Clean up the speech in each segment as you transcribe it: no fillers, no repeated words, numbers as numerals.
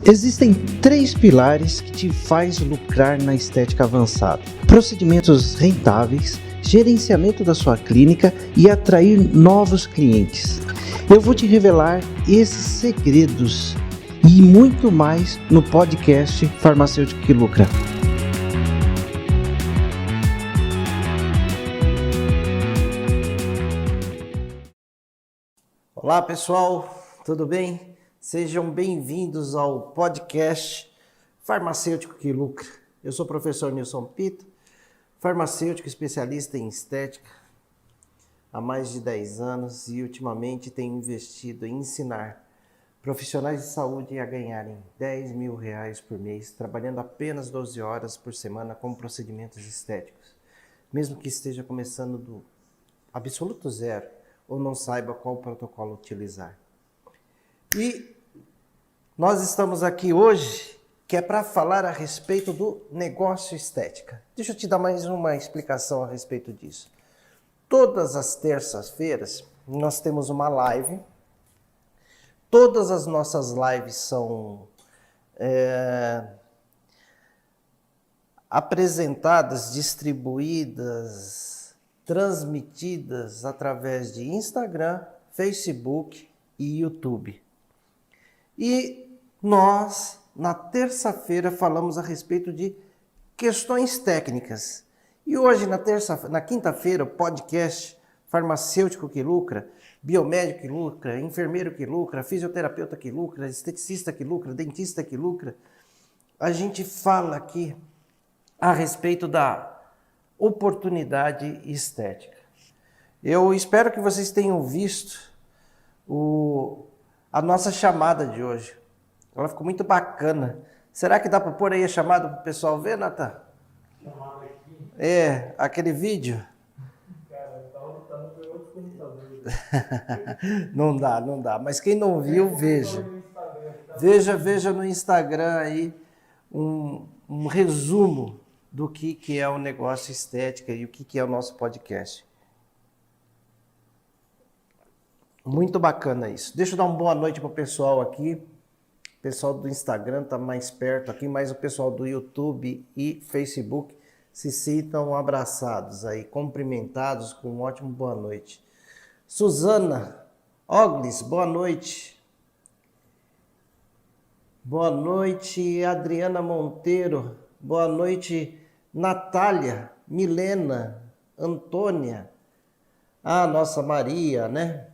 Existem 3 pilares que te faz lucrar na estética avançada: procedimentos rentáveis, gerenciamento da sua clínica e atrair novos clientes. Eu vou te revelar esses segredos e muito mais no podcast Farmacêutico que Lucra. Olá pessoal, tudo bem? Sejam bem-vindos ao podcast Farmacêutico que Lucra. Eu sou o professor Nilson Pito, farmacêutico especialista em estética há mais de 10 anos e ultimamente tenho investido em ensinar profissionais de saúde a ganharem R$10.000 por mês, trabalhando apenas 12 horas por semana com procedimentos estéticos, mesmo que esteja começando do absoluto zero ou não saiba qual protocolo utilizar. E nós estamos aqui hoje, que é para falar a respeito do negócio estética. Deixa eu te dar mais uma explicação a respeito disso. Todas as terças-feiras nós temos uma live. Todas as nossas lives são apresentadas, distribuídas, transmitidas através de Instagram, Facebook e YouTube. E nós, na terça-feira, falamos a respeito de questões técnicas. E hoje, na quinta-feira, o podcast Farmacêutico que Lucra, Biomédico que Lucra, Enfermeiro que Lucra, Fisioterapeuta que Lucra, Esteticista que Lucra, Dentista que Lucra, a gente fala aqui a respeito da oportunidade estética. Eu espero que vocês tenham visto a nossa chamada de hoje. Ela ficou muito bacana. Será que dá para pôr aí a chamada para o pessoal ver, Natan? Chamada aqui? É, aquele vídeo. Cara, tá no meu outro computador. Não dá. Mas quem não viu, veja. Veja no Instagram aí um resumo do que é o negócio estética e o que é o nosso podcast. Muito bacana isso. Deixa eu dar uma boa noite para o pessoal aqui. O pessoal do Instagram está mais perto aqui, mas o pessoal do YouTube e Facebook se sintam abraçados aí, cumprimentados com um ótimo boa noite. Suzana Oglis, boa noite. Boa noite, Adriana Monteiro. Boa noite, Natália, Milena, Antônia. Nossa Maria, né?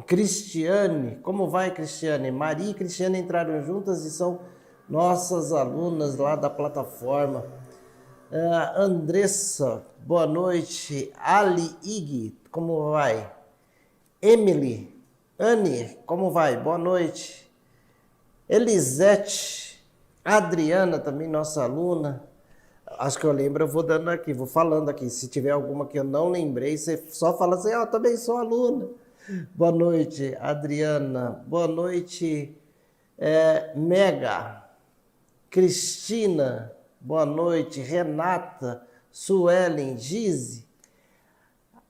Cristiane, como vai, Cristiane? Maria e Cristiane entraram juntas e são nossas alunas lá da plataforma. Andressa, boa noite. Ali Ig, como vai? Emily, Anne, como vai? Boa noite. Elisete, Adriana, também nossa aluna. Acho que eu lembro, eu vou dando aqui, vou falando aqui. Se tiver alguma que eu não lembrei, você só fala assim, eu também sou aluna. Boa noite, Adriana. Boa noite, Mega. Cristina, boa noite. Renata, Suelen, Gize,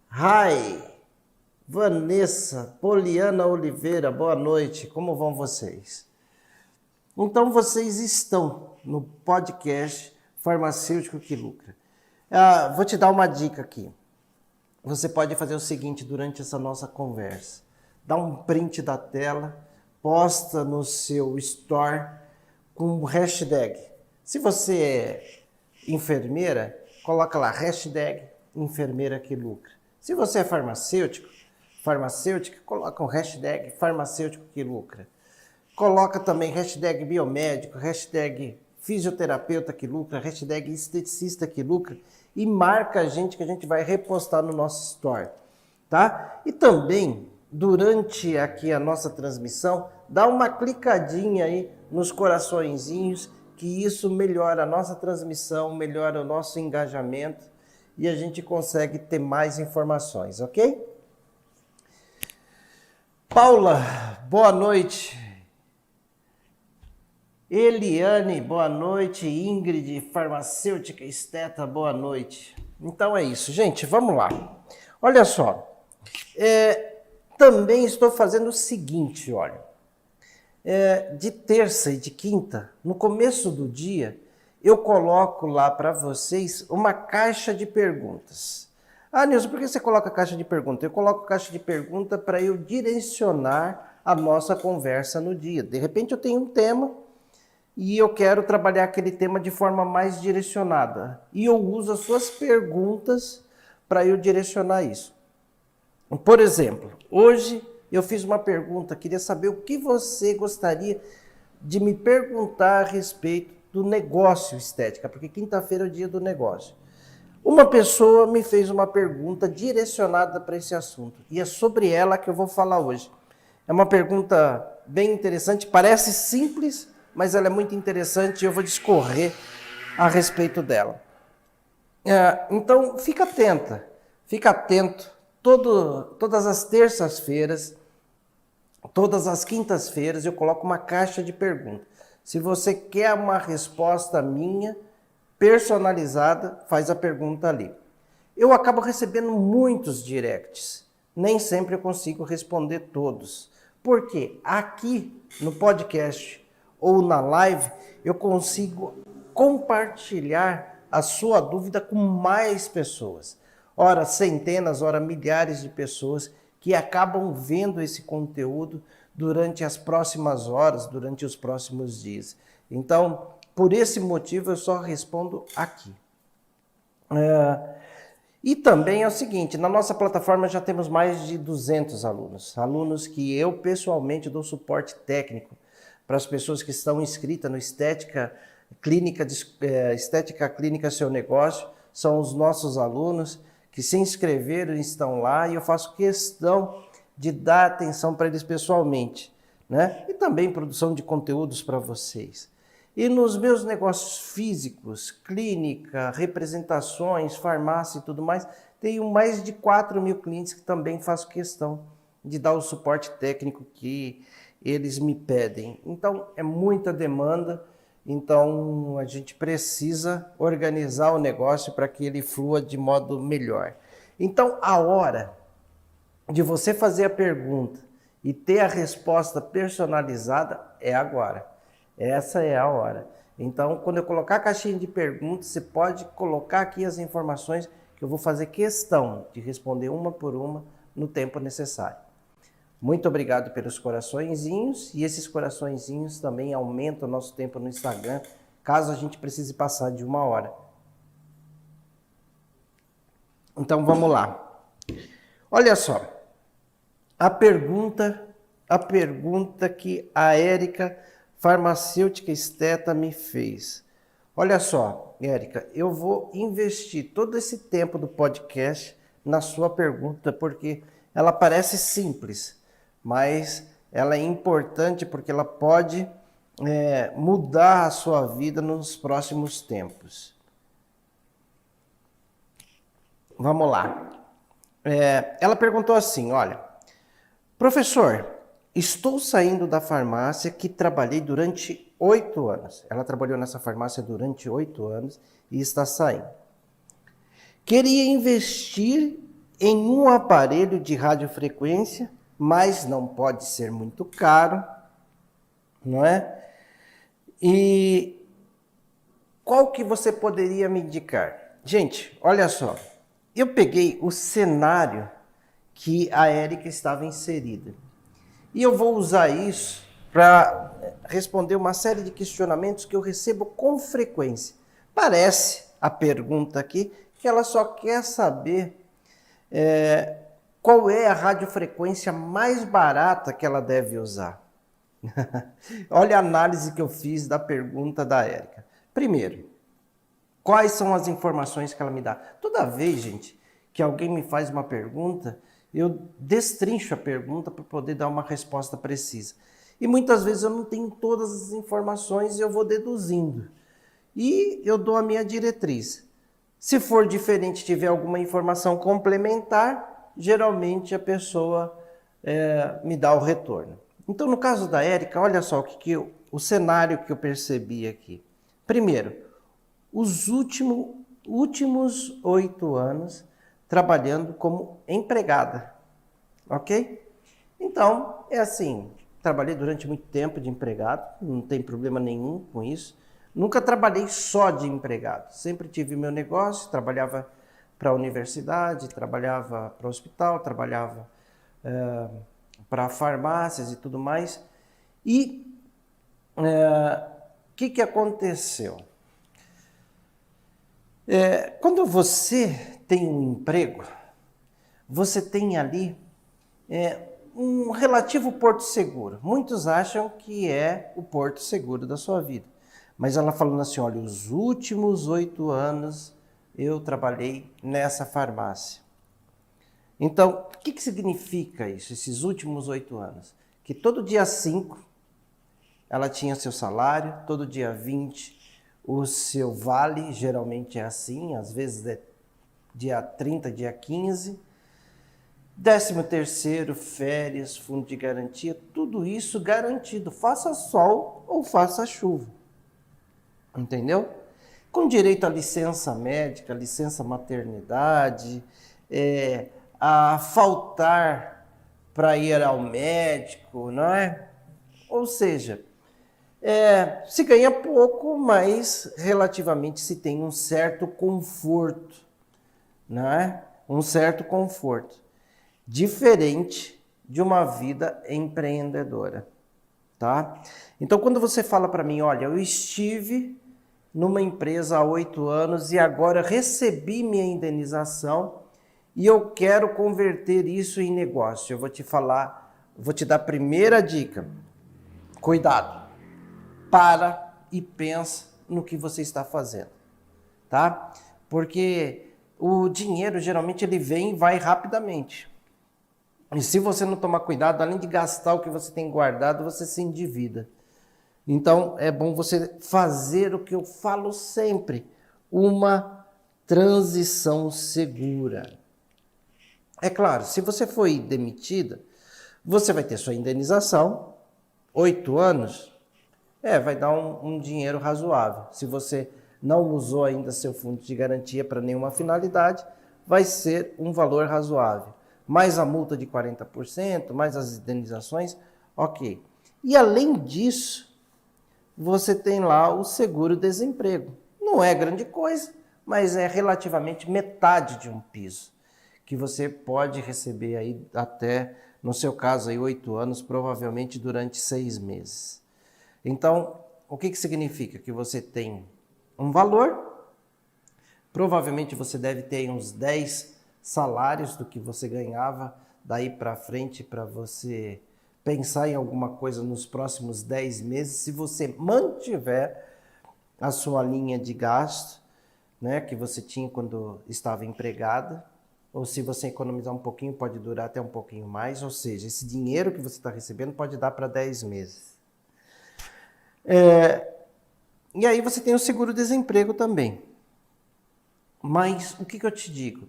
Rai, Vanessa, Poliana Oliveira, boa noite. Como vão vocês? Então, vocês estão no podcast Farmacêutico que Lucra. Vou te dar uma dica aqui. Você pode fazer o seguinte durante essa nossa conversa. Dá um print da tela, posta no seu store com o hashtag. Se você é enfermeira, coloca lá, hashtag enfermeira que lucra. Se você é farmacêutico, coloca o hashtag farmacêutico que lucra. Coloca também hashtag biomédico, hashtag fisioterapeuta que lucra, hashtag esteticista que lucra e marca a gente que a gente vai repostar no nosso store, tá? E também, durante aqui a nossa transmissão, dá uma clicadinha aí nos coraçõezinhos, que isso melhora a nossa transmissão, melhora o nosso engajamento e a gente consegue ter mais informações, ok? Paula, boa noite. Eliane, boa noite. Ingrid, farmacêutica esteta, boa noite. Então é isso, gente, vamos lá. Olha só, também estou fazendo o seguinte, olha. de terça e de quinta, no começo do dia, eu coloco lá para vocês uma caixa de perguntas. Ah, Nilson, por que você coloca caixa de pergunta? Eu coloco caixa de pergunta para eu direcionar a nossa conversa no dia. De repente eu tenho um tema e eu quero trabalhar aquele tema de forma mais direcionada. E eu uso as suas perguntas para eu direcionar isso. Por exemplo, hoje eu fiz uma pergunta, queria saber o que você gostaria de me perguntar a respeito do negócio estética, porque quinta-feira é o dia do negócio. Uma pessoa me fez uma pergunta direcionada para esse assunto, e é sobre ela que eu vou falar hoje. É uma pergunta bem interessante, parece simples, mas ela é muito interessante e eu vou discorrer a respeito dela. Então, fica atento, todas as terças-feiras, todas as quintas-feiras eu coloco uma caixa de perguntas. Se você quer uma resposta minha, personalizada, faz a pergunta ali. Eu acabo recebendo muitos directs. Nem sempre eu consigo responder todos. Porque aqui no podcast ou na live, eu consigo compartilhar a sua dúvida com mais pessoas. Ora, centenas, ora, milhares de pessoas que acabam vendo esse conteúdo durante as próximas horas, durante os próximos dias. Então, por esse motivo, eu só respondo aqui. E também é o seguinte, na nossa plataforma já temos mais de 200 alunos. Alunos que eu pessoalmente dou suporte técnico para as pessoas que estão inscritas no Estética Clínica Seu Negócio. São os nossos alunos que se inscreveram e estão lá, e eu faço questão de dar atenção para eles pessoalmente, né? E também produção de conteúdos para vocês. E nos meus negócios físicos, clínica, representações, farmácia e tudo mais, tenho mais de 4.000 clientes que também faço questão de dar o suporte técnico que eles me pedem. Então, é muita demanda, então a gente precisa organizar o negócio para que ele flua de modo melhor. Então, a hora de você fazer a pergunta e ter a resposta personalizada é agora. Essa é a hora. Então, quando eu colocar a caixinha de perguntas, você pode colocar aqui as informações que eu vou fazer questão de responder uma por uma no tempo necessário. Muito obrigado pelos coraçõezinhos, e esses coraçõezinhos também aumentam o nosso tempo no Instagram, caso a gente precise passar de 1 hora. Então, vamos lá. Olha só, a pergunta que a Érica, farmacêutica esteta, me fez. Olha só, Érica, eu vou investir todo esse tempo do podcast na sua pergunta, porque ela parece simples, mas ela é importante porque ela pode mudar a sua vida nos próximos tempos. Vamos lá. Ela perguntou assim, olha, professor, estou saindo da farmácia que trabalhei durante 8 anos. Ela trabalhou nessa farmácia durante 8 anos e está saindo. Queria investir em um aparelho de radiofrequência, mas não pode ser muito caro, não é? E qual que você poderia me indicar? Gente, olha só, eu peguei o cenário que a Érica estava inserida. E eu vou usar isso para responder uma série de questionamentos que eu recebo com frequência. Parece, a pergunta aqui, que ela só quer saber qual é a radiofrequência mais barata que ela deve usar. Olha a análise que eu fiz da pergunta da Érica. Primeiro, quais são as informações que ela me dá? Toda vez, gente, que alguém me faz uma pergunta, eu destrincho a pergunta para poder dar uma resposta precisa. E muitas vezes eu não tenho todas as informações e eu vou deduzindo. E eu dou a minha diretriz. Se for diferente, tiver alguma informação complementar, geralmente a pessoa me dá o retorno. Então, no caso da Érica, olha só o cenário que eu percebi aqui. Primeiro, os últimos 8 anos trabalhando como empregada, ok? Então, é assim, trabalhei durante muito tempo de empregado, não tem problema nenhum com isso. Nunca trabalhei só de empregado, sempre tive meu negócio, trabalhava para a universidade, trabalhava para o hospital, trabalhava para farmácias e tudo mais. E o que aconteceu? Quando você tem um emprego, você tem ali um relativo porto seguro. Muitos acham que é o porto seguro da sua vida. Mas ela falando assim, olha, os últimos 8 anos eu trabalhei nessa farmácia. Então, o que significa isso, esses últimos 8 anos? Que todo dia 5 ela tinha seu salário, todo dia 20 o seu vale, geralmente é assim, às vezes é dia 30, dia 15, 13º, férias, fundo de garantia, tudo isso garantido, faça sol ou faça chuva. Entendeu? Com direito à licença médica, licença maternidade, a faltar para ir ao médico, não é? Ou seja, se ganha pouco, mas relativamente se tem um certo conforto, não é? Um certo conforto. Diferente de uma vida empreendedora, tá? Então, quando você fala para mim, olha, eu estive numa empresa há 8 anos e agora recebi minha indenização e eu quero converter isso em negócio. Eu vou te falar, vou te dar a primeira dica. Cuidado. Para e pensa no que você está fazendo, tá? Porque o dinheiro geralmente ele vem e vai rapidamente. E se você não tomar cuidado, além de gastar o que você tem guardado, você se endivida. Então, é bom você fazer o que eu falo sempre, uma transição segura. É claro, se você foi demitida, você vai ter sua indenização, 8 anos, vai dar um dinheiro razoável. Se você não usou ainda seu fundo de garantia para nenhuma finalidade, vai ser um valor razoável. Mais a multa de 40%, mais as indenizações, ok. E além disso, você tem lá o seguro-desemprego. Não é grande coisa, mas é relativamente metade de um piso, que você pode receber aí até, no seu caso, aí 8 anos, provavelmente durante 6 meses. Então, o que significa? Que você tem um valor, provavelmente você deve ter uns 10 salários do que você ganhava daí para frente para você pensar em alguma coisa nos próximos 10 meses, se você mantiver a sua linha de gasto, né, que você tinha quando estava empregada, ou se você economizar um pouquinho, pode durar até um pouquinho mais, ou seja, esse dinheiro que você está recebendo pode dar para 10 meses. E aí você tem o seguro-desemprego também. Mas o que eu te digo?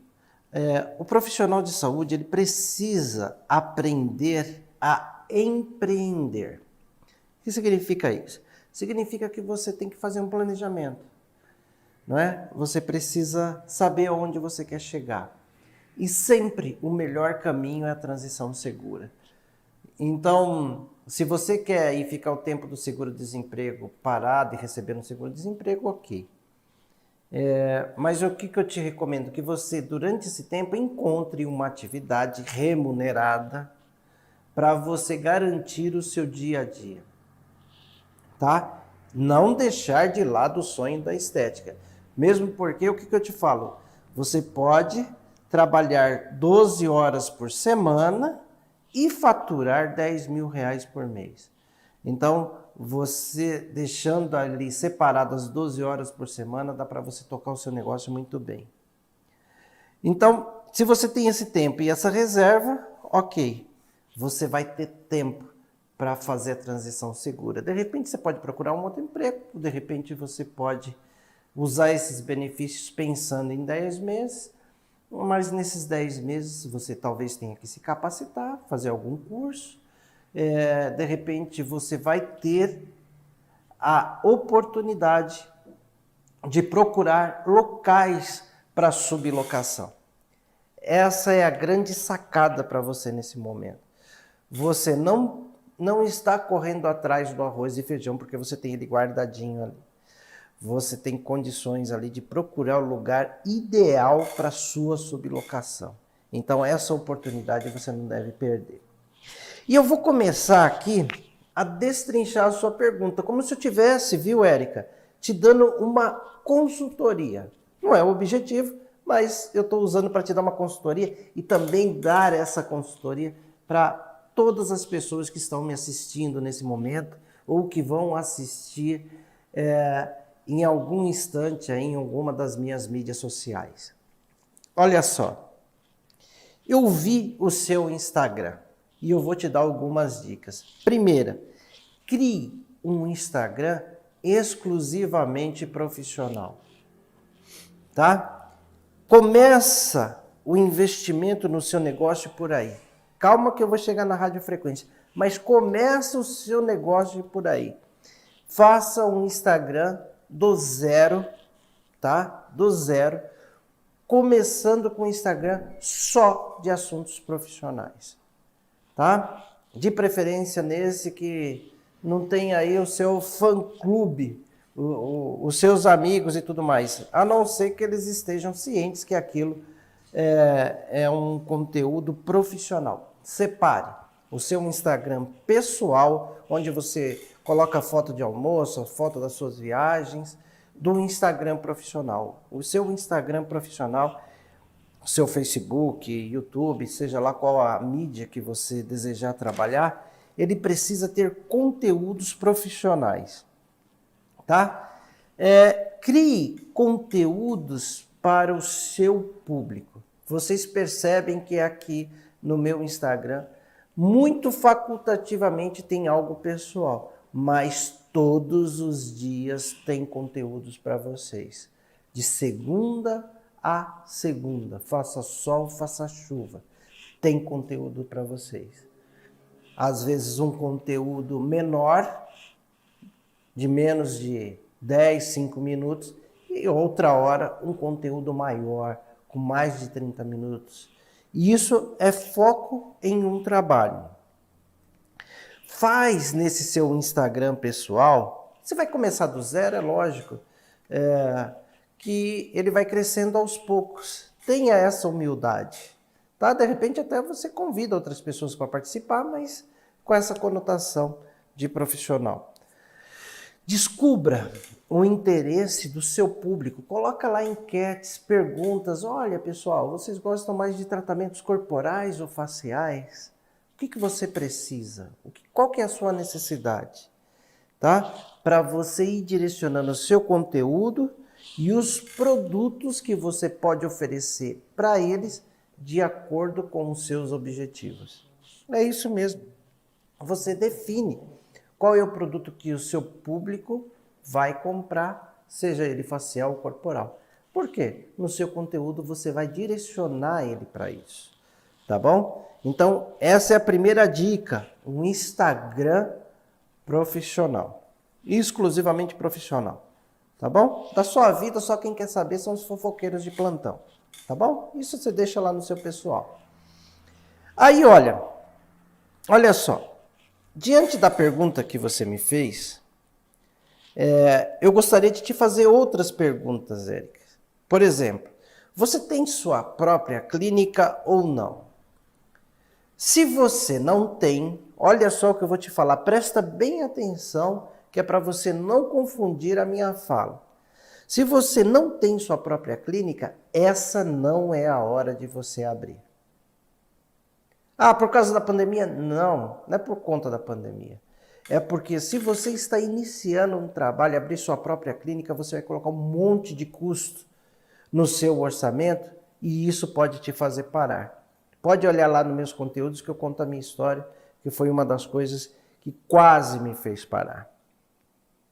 O profissional de saúde ele precisa aprender a empreender. O que significa isso? Significa que você tem que fazer um planejamento, não é? Você precisa saber onde você quer chegar. E sempre o melhor caminho é a transição segura. Então, se você quer ir ficar o tempo do seguro-desemprego parado e recebendo seguro-desemprego, ok. Mas o que eu te recomendo? Que você, durante esse tempo, encontre uma atividade remunerada para você garantir o seu dia a dia, tá? Não deixar de lado o sonho da estética. Mesmo porque, o que eu te falo? Você pode trabalhar 12 horas por semana e faturar R$10.000 por mês. Então, você deixando ali separadas 12 horas por semana, dá para você tocar o seu negócio muito bem. Então, se você tem esse tempo e essa reserva, ok. Você vai ter tempo para fazer a transição segura. De repente você pode procurar um outro emprego, de repente você pode usar esses benefícios pensando em 10 meses, mas nesses 10 meses você talvez tenha que se capacitar, fazer algum curso, de repente você vai ter a oportunidade de procurar locais para sublocação. Essa é a grande sacada para você nesse momento. Você não não está correndo atrás do arroz e feijão porque você tem ele guardadinho ali. Você tem condições ali de procurar o lugar ideal para sua sublocação. Então essa oportunidade você não deve perder. E eu vou começar aqui a destrinchar a sua pergunta, como se eu tivesse, viu, Érica, te dando uma consultoria. Não é o objetivo, mas eu estou usando para te dar uma consultoria e também dar essa consultoria para todas as pessoas que estão me assistindo nesse momento ou que vão assistir em algum instante aí, em alguma das minhas mídias sociais. Olha só, eu vi o seu Instagram e eu vou te dar algumas dicas. Primeira, crie um Instagram exclusivamente profissional, tá? Começa o investimento no seu negócio por aí. Calma que eu vou chegar na radiofrequência, mas começa o seu negócio por aí. Faça um Instagram do zero, tá? Do zero, começando com o Instagram só de assuntos profissionais, tá? De preferência nesse que não tem aí o seu fã-clube, os seus amigos e tudo mais, a não ser que eles estejam cientes que aquilo é um conteúdo profissional. Separe o seu Instagram pessoal, onde você coloca foto de almoço, foto das suas viagens, do Instagram profissional. O seu Instagram profissional, o seu Facebook, YouTube, seja lá qual a mídia que você desejar trabalhar, ele precisa ter conteúdos profissionais, tá? Crie conteúdos para o seu público. Vocês percebem que aqui no meu Instagram, muito facultativamente tem algo pessoal, mas todos os dias tem conteúdos para vocês. De segunda a segunda, faça sol, faça chuva, tem conteúdo para vocês. Às vezes um conteúdo menor, de menos de 10, 5 minutos, e outra hora um conteúdo maior, com mais de 30 minutos. E isso é foco em um trabalho. Faz nesse seu Instagram pessoal, você vai começar do zero, é lógico, que ele vai crescendo aos poucos. Tenha essa humildade. Tá? De repente até você convida outras pessoas para participar, mas com essa conotação de profissional. Descubra o interesse do seu público. Coloca lá enquetes, perguntas. Olha, pessoal, vocês gostam mais de tratamentos corporais ou faciais? O que você precisa? Qual que é a sua necessidade? Tá? Para você ir direcionando o seu conteúdo e os produtos que você pode oferecer para eles de acordo com os seus objetivos. É isso mesmo. Você define qual é o produto que o seu público vai comprar, seja ele facial ou corporal. Por quê? No seu conteúdo você vai direcionar ele para isso, tá bom? Então, essa é a primeira dica, um Instagram profissional, exclusivamente profissional, tá bom? Da sua vida, só quem quer saber são os fofoqueiros de plantão, tá bom? Isso você deixa lá no seu pessoal. Aí, olha só. Diante da pergunta que você me fez, eu gostaria de te fazer outras perguntas, Érica. Por exemplo, você tem sua própria clínica ou não? Se você não tem, olha só o que eu vou te falar, presta bem atenção, que é para você não confundir a minha fala. Se você não tem sua própria clínica, essa não é a hora de você abrir. Ah, por causa da pandemia? Não, não é por conta da pandemia. É porque se você está iniciando um trabalho, abrir sua própria clínica, você vai colocar um monte de custo no seu orçamento e isso pode te fazer parar. Pode olhar lá nos meus conteúdos que eu conto a minha história, que foi uma das coisas que quase me fez parar.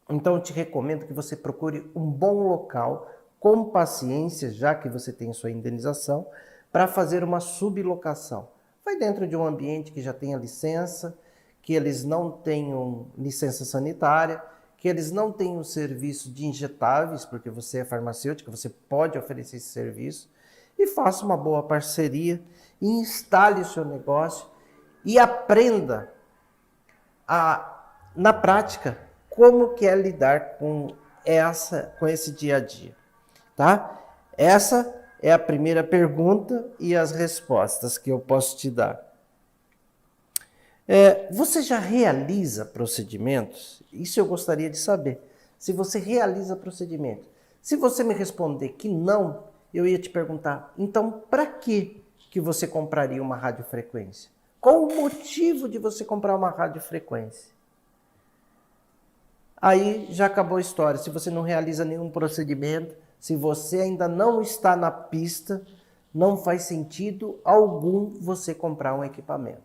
Então eu te recomendo que você procure um bom local, com paciência, já que você tem sua indenização, para fazer uma sublocação. Vai dentro de um ambiente que já tenha licença, que eles não tenham licença sanitária, que eles não tenham serviço de injetáveis, porque você é farmacêutica, você pode oferecer esse serviço, e faça uma boa parceria, e instale o seu negócio e aprenda na prática, como que é lidar com esse dia a dia, tá? Essa é a primeira pergunta e as respostas que eu posso te dar. Você já realiza procedimentos? Isso eu gostaria de saber. Se você realiza procedimentos. Se você me responder que não, eu ia te perguntar, então para que você compraria uma radiofrequência? Qual o motivo de você comprar uma radiofrequência? Aí já acabou a história. Se você não realiza nenhum procedimento, se você ainda não está na pista, não faz sentido algum você comprar um equipamento.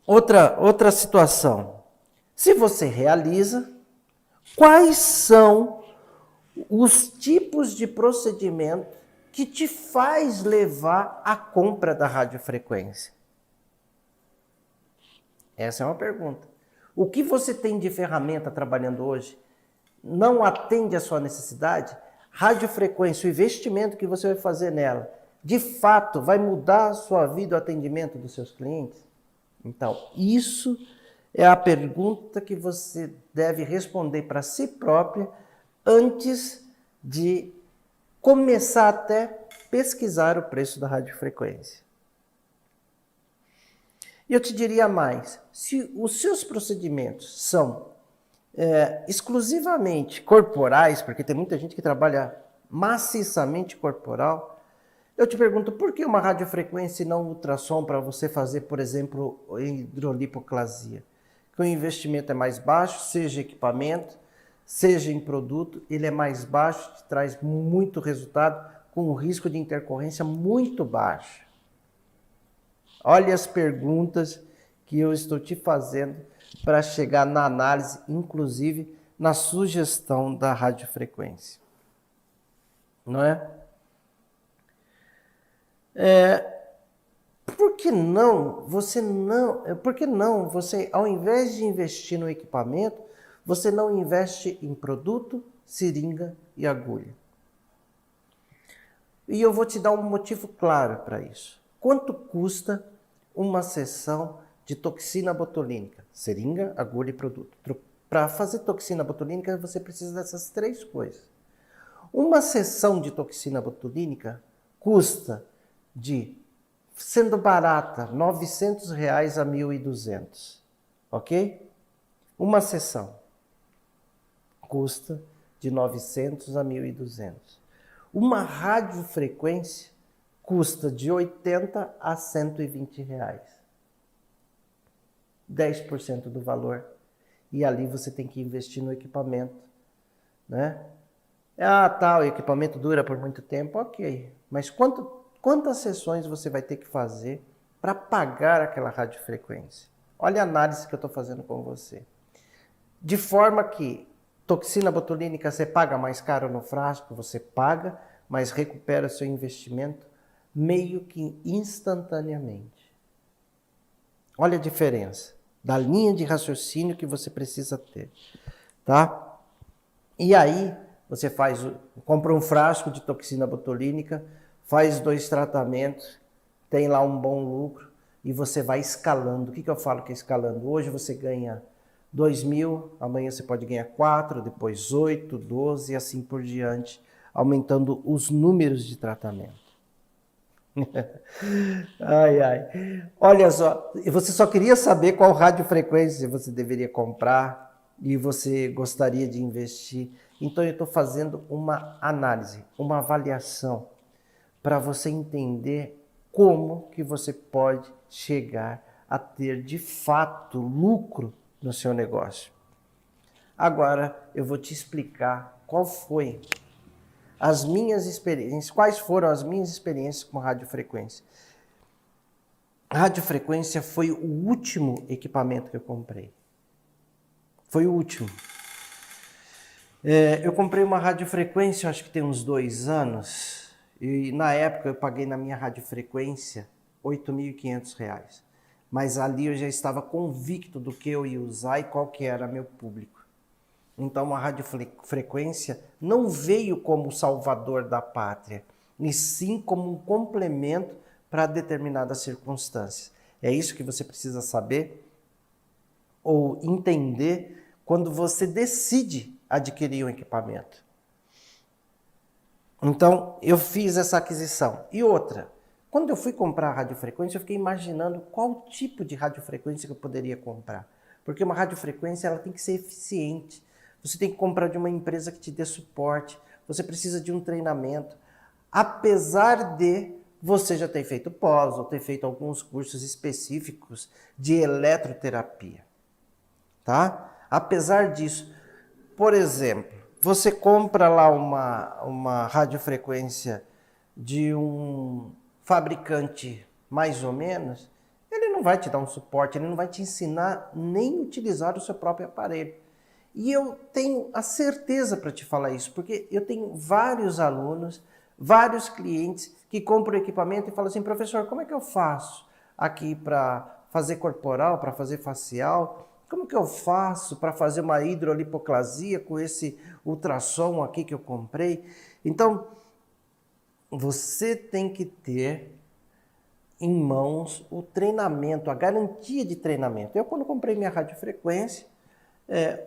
Outra situação. Se você realiza, quais são os tipos de procedimento que te faz levar à compra da radiofrequência? Essa é uma pergunta. O que você tem de ferramenta trabalhando hoje não atende à sua necessidade? Radiofrequência, o investimento que você vai fazer nela, de fato, vai mudar a sua vida, o atendimento dos seus clientes? Então, isso é a pergunta que você deve responder para si própria antes de começar até pesquisar o preço da radiofrequência. E eu te diria mais, se os seus procedimentos são exclusivamente corporais, porque tem muita gente que trabalha maciçamente corporal, eu te pergunto, por que uma radiofrequência e não ultrassom para você fazer, por exemplo, hidrolipoclasia? Que o investimento é mais baixo, seja equipamento, seja em produto, ele é mais baixo, te traz muito resultado, com um risco de intercorrência muito baixo. Olha as perguntas que eu estou te fazendo para chegar na análise, inclusive na sugestão da radiofrequência. Não é? Por que não você, ao invés de investir no equipamento, você não investe em produto, seringa e agulha? E eu vou te dar um motivo claro para isso. Quanto custa uma sessão de toxina botulínica? Seringa, agulha e produto. Para fazer toxina botulínica, você precisa dessas três coisas. Uma sessão de toxina botulínica custa sendo barata, R$ 900 a R$ 1.200, ok? Uma sessão custa de 900 a 1.200. Uma radiofrequência custa de 80 a 120 reais. 10% do valor. E ali você tem que investir no equipamento, né? O equipamento dura por muito tempo, ok. Mas quantas sessões você vai ter que fazer para pagar aquela radiofrequência? Olha a análise que eu estou fazendo com você. De forma que toxina botulínica você paga mais caro no frasco, você paga, mas recupera seu investimento meio que instantaneamente. Olha a diferença da linha de raciocínio que você precisa ter, tá? E aí você compra um frasco de toxina botulínica, faz 2 tratamentos, tem lá um bom lucro e você vai escalando. O que eu falo que é escalando? Hoje você ganha 2.000, amanhã você pode ganhar 4, depois 8, 12 e assim por diante, aumentando os números de tratamento. Olha só, você só queria saber qual radiofrequência você deveria comprar e você gostaria de investir. Então eu estou fazendo uma análise, uma avaliação para você entender como que você pode chegar a ter de fato lucro no seu negócio. Agora eu vou te explicar quais foram as minhas experiências com radiofrequência. A radiofrequência foi o último equipamento que eu comprei. Foi o último. Eu comprei uma radiofrequência, acho que tem uns 2 anos, e na época eu paguei na minha radiofrequência R$ 8.500. Mas ali eu já estava convicto do que eu ia usar e qual que era meu público. Então a radiofrequência não veio como salvador da pátria, e sim como um complemento para determinadas circunstâncias. É isso que você precisa saber ou entender quando você decide adquirir um equipamento. Então, eu fiz essa aquisição. E outra, quando eu fui comprar a radiofrequência, eu fiquei imaginando qual tipo de radiofrequência que eu poderia comprar. Porque uma radiofrequência ela tem que ser eficiente. Você tem que comprar de uma empresa que te dê suporte. Você precisa de um treinamento. Apesar de você já ter feito pós ou ter feito alguns cursos específicos de eletroterapia. Tá? Apesar disso, por exemplo, você compra lá uma radiofrequência de um fabricante mais ou menos, ele não vai te dar um suporte, ele não vai te ensinar nem utilizar o seu próprio aparelho. E eu tenho a certeza para te falar isso, porque eu tenho vários alunos, vários clientes que compram equipamento e falam assim, professor, como é que eu faço aqui para fazer corporal, para fazer facial? Como que eu faço para fazer uma hidrolipoclasia com esse ultrassom aqui que eu comprei? Então, você tem que ter em mãos o treinamento, a garantia de treinamento. Eu, quando comprei minha radiofrequência,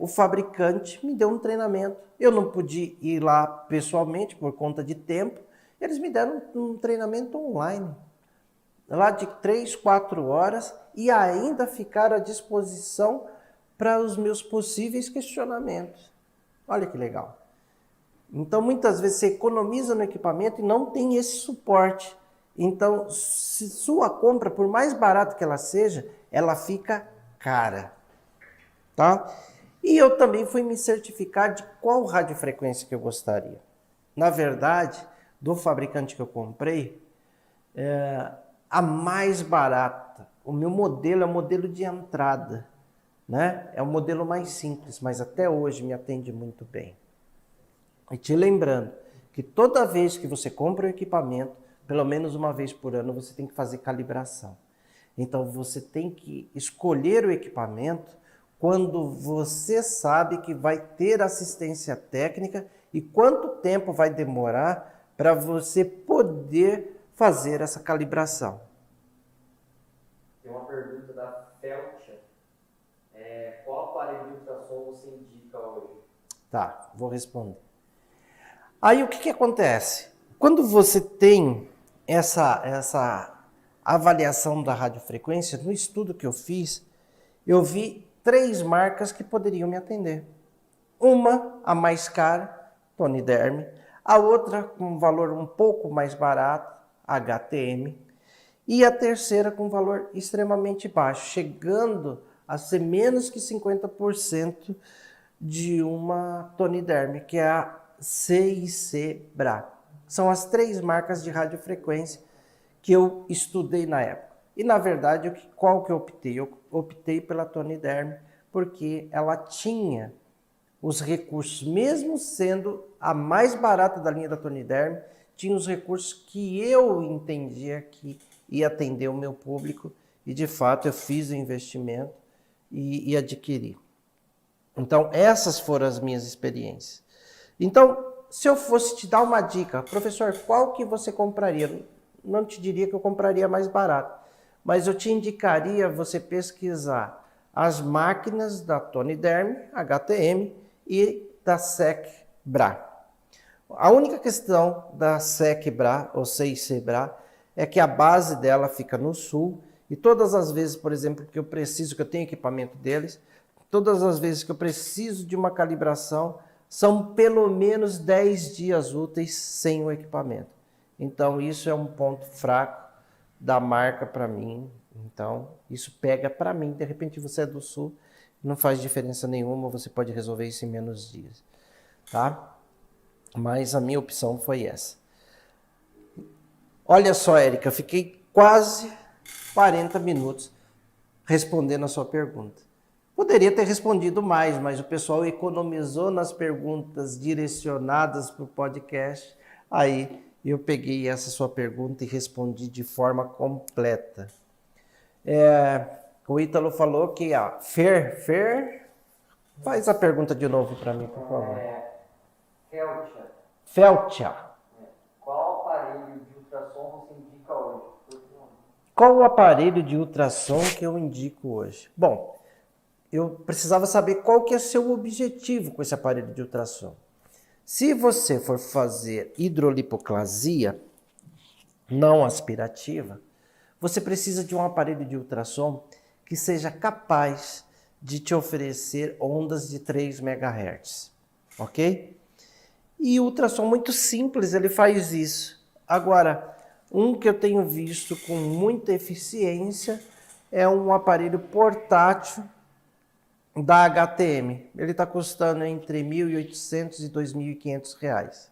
o fabricante me deu um treinamento. Eu não pude ir lá pessoalmente por conta de tempo. Eles me deram um treinamento online, lá de 3, 4 horas, e ainda ficaram à disposição para os meus possíveis questionamentos. Olha que legal. Então, muitas vezes você economiza no equipamento e não tem esse suporte. Então, se sua compra, por mais barato que ela seja, ela fica cara. Tá? E eu também fui me certificar de qual radiofrequência que eu gostaria. Na verdade, do fabricante que eu comprei, a mais barata, o meu modelo é o modelo de entrada, né? É o modelo mais simples, mas até hoje me atende muito bem. E te lembrando que toda vez que você compra um equipamento, pelo menos uma vez por ano, você tem que fazer calibração. Então você tem que escolher o equipamento quando você sabe que vai ter assistência técnica e quanto tempo vai demorar para você poder fazer essa calibração. Tem uma pergunta da Feltia. Qual aparelho de ultrassom você indica hoje? Tá, vou responder. Aí o que acontece? Quando você tem essa avaliação da radiofrequência, no estudo que eu fiz, eu vi 3 marcas que poderiam me atender. Uma, a mais cara, Tony Derme. A outra, com um valor um pouco mais barato, HTM. E a terceira, com um valor extremamente baixo, chegando a ser menos que 50% de uma Tony Derme, que é a C&C Bra. São as 3 marcas de radiofrequência que eu estudei na época. E, na verdade, qual que eu optei? Eu optei pela Tony Derme porque ela tinha os recursos, mesmo sendo a mais barata da linha da Tony Derme, tinha os recursos que eu entendia que ia atender o meu público e, de fato, eu fiz o investimento e adquiri. Então, essas foram as minhas experiências. Então, se eu fosse te dar uma dica, professor, qual que você compraria? Não te diria que eu compraria mais barato, mas eu te indicaria você pesquisar as máquinas da Tony Derme, HTM, e da SEC Bra. A única questão da SEC Bra, ou C&C Bra, é que a base dela fica no sul, e todas as vezes, por exemplo, que eu tenho equipamento deles, todas as vezes que eu preciso de uma calibração, são pelo menos 10 dias úteis sem o equipamento. Então, isso é um ponto fraco da marca para mim. Então, isso pega para mim. De repente, você é do sul, não faz diferença nenhuma, você pode resolver isso em menos dias. Tá? Mas a minha opção foi essa. Olha só, Érica, eu fiquei quase 40 minutos respondendo a sua pergunta. Poderia ter respondido mais, mas o pessoal economizou nas perguntas direcionadas para o podcast. Aí eu peguei essa sua pergunta e respondi de forma completa. O Ítalo falou que a Fer, faz a pergunta de novo para mim, por favor. Feltia. Qual aparelho de ultrassom você indica hoje? Qual o aparelho de ultrassom que eu indico hoje? Bom, eu precisava saber qual que é seu objetivo com esse aparelho de ultrassom. Se você for fazer hidrolipoclasia não aspirativa, você precisa de um aparelho de ultrassom que seja capaz de te oferecer ondas de 3 MHz, ok? E o ultrassom muito simples, ele faz isso. Agora, um que eu tenho visto com muita eficiência é um aparelho portátil da HTM. Ele está custando entre R$ 1.800 e R$ 2.500.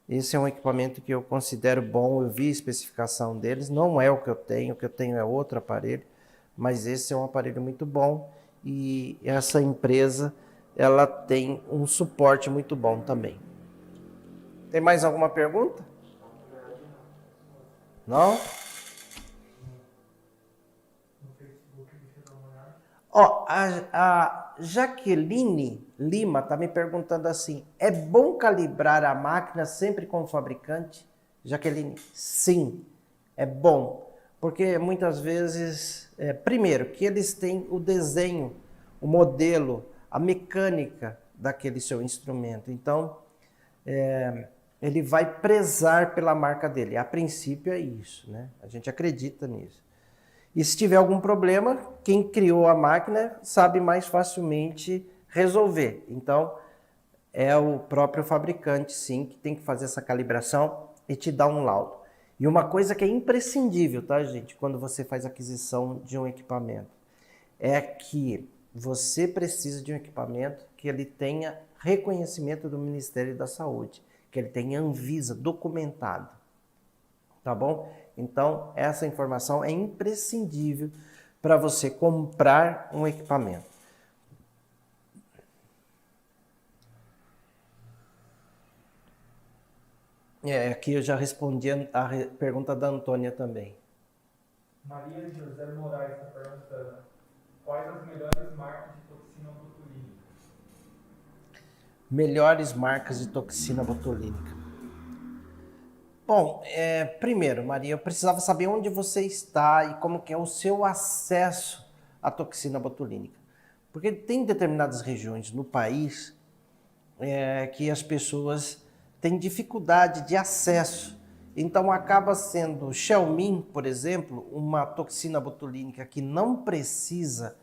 Esse é um equipamento que eu considero bom, eu vi a especificação deles, não é o que eu tenho é outro aparelho, mas esse é um aparelho muito bom e essa empresa, ela tem um suporte muito bom também. Tem mais alguma pergunta? Não? No Facebook, deixa eu dar uma olhada. Ó, a Jaqueline Lima está me perguntando assim, é bom calibrar a máquina sempre com o fabricante? Jaqueline, sim, é bom, porque muitas vezes, primeiro, que eles têm o desenho, o modelo, a mecânica daquele seu instrumento, então ele vai prezar pela marca dele, a princípio é isso, né? A gente acredita nisso. E se tiver algum problema, quem criou a máquina sabe mais facilmente resolver. Então, é o próprio fabricante, sim, que tem que fazer essa calibração e te dar um laudo. E uma coisa que é imprescindível, tá, gente, quando você faz aquisição de um equipamento, é que você precisa de um equipamento que ele tenha reconhecimento do Ministério da Saúde, que ele tenha Anvisa documentado. Tá bom? Então, essa informação é imprescindível para você comprar um equipamento. Aqui eu já respondi a pergunta da Antônia também. Maria José Moraes está perguntando: quais as melhores marcas de toxina botulínica? Melhores marcas de toxina botulínica. Bom, primeiro, Maria, eu precisava saber onde você está e como que é o seu acesso à toxina botulínica. Porque tem determinadas regiões no país que as pessoas têm dificuldade de acesso. Então acaba sendo Xelmin, por exemplo, uma toxina botulínica que não precisa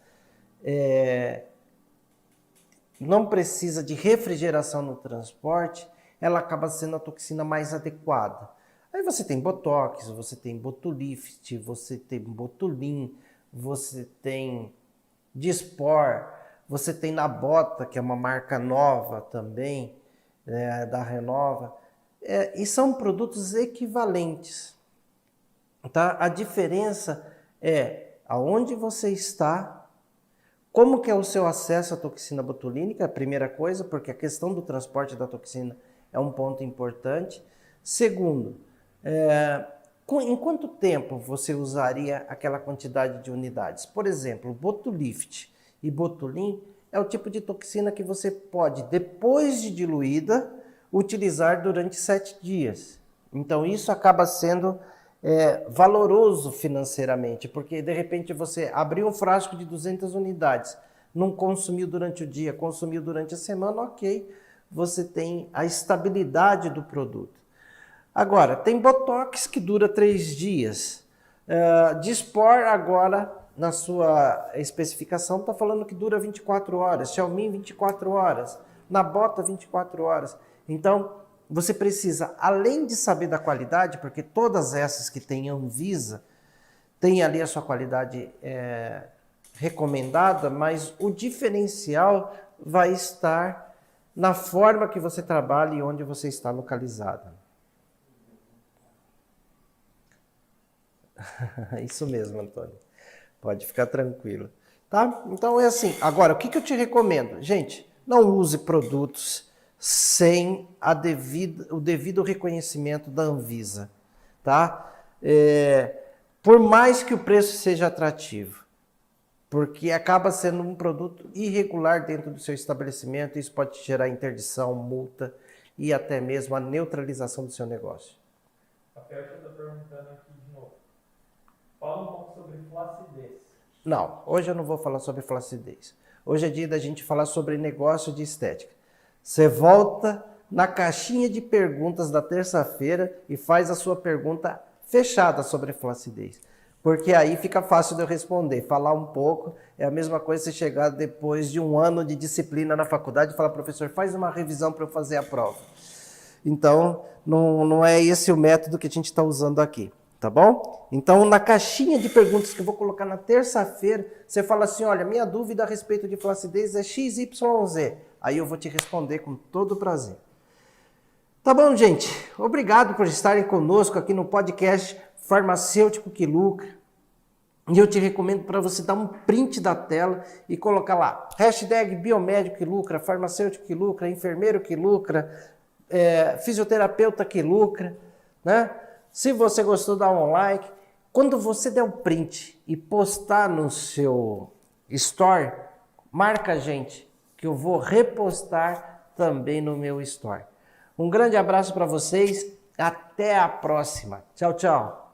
de refrigeração no transporte, ela acaba sendo a toxina mais adequada. Aí você tem Botox, você tem Botulift, você tem Botulin, você tem Dispor, você tem Nabota, que é uma marca nova também, da Renova. E são produtos equivalentes. Tá? A diferença é aonde você está, como que é o seu acesso à toxina botulínica, a primeira coisa, porque a questão do transporte da toxina é um ponto importante. Segundo, em quanto tempo você usaria aquela quantidade de unidades? Por exemplo, Botulift e Botulin é o tipo de toxina que você pode, depois de diluída, utilizar durante 7 dias. Então isso acaba sendo valoroso financeiramente, porque de repente você abriu um frasco de 200 unidades, não consumiu durante o dia, consumiu durante a semana, ok, você tem a estabilidade do produto. Agora, tem Botox que dura 3 dias. Dispor agora, na sua especificação, está falando que dura 24 horas. Xiaomi, 24 horas. Nabota, 24 horas. Então, você precisa, além de saber da qualidade, porque todas essas que têm Anvisa, têm ali a sua qualidade recomendada, mas o diferencial vai estar na forma que você trabalha e onde você está localizado. Isso mesmo, Antônio. Pode ficar tranquilo. Tá? Então é assim. Agora, o que eu te recomendo? Gente, não use produtos sem o devido reconhecimento da Anvisa. Tá? Por mais que o preço seja atrativo, porque acaba sendo um produto irregular dentro do seu estabelecimento, isso pode gerar interdição, multa e até mesmo a neutralização do seu negócio. A Felcha está perguntando aqui de novo. Fala um pouco sobre flacidez. Não, hoje eu não vou falar sobre flacidez. Hoje é dia da gente falar sobre negócio de estética. Você volta na caixinha de perguntas da terça-feira e faz a sua pergunta fechada sobre flacidez. Porque aí fica fácil de eu responder. Falar um pouco é a mesma coisa você chegar depois de um ano de disciplina na faculdade e falar, professor, faz uma revisão para eu fazer a prova. Então, não é esse o método que a gente está usando aqui, tá bom? Então, na caixinha de perguntas que eu vou colocar na terça-feira, você fala assim, olha, minha dúvida a respeito de flacidez é XYZ. Aí eu vou te responder com todo prazer. Tá bom, gente? Obrigado por estarem conosco aqui no podcast Farmacêutico que Lucra. E eu te recomendo para você dar um print da tela e colocar lá, hashtag biomédico que lucra, farmacêutico que lucra, enfermeiro que lucra, fisioterapeuta que lucra, né? Se você gostou, dá um like. Quando você der o print e postar no seu store, marca a gente, que eu vou repostar também no meu store. Um grande abraço para vocês, até a próxima. Tchau, tchau.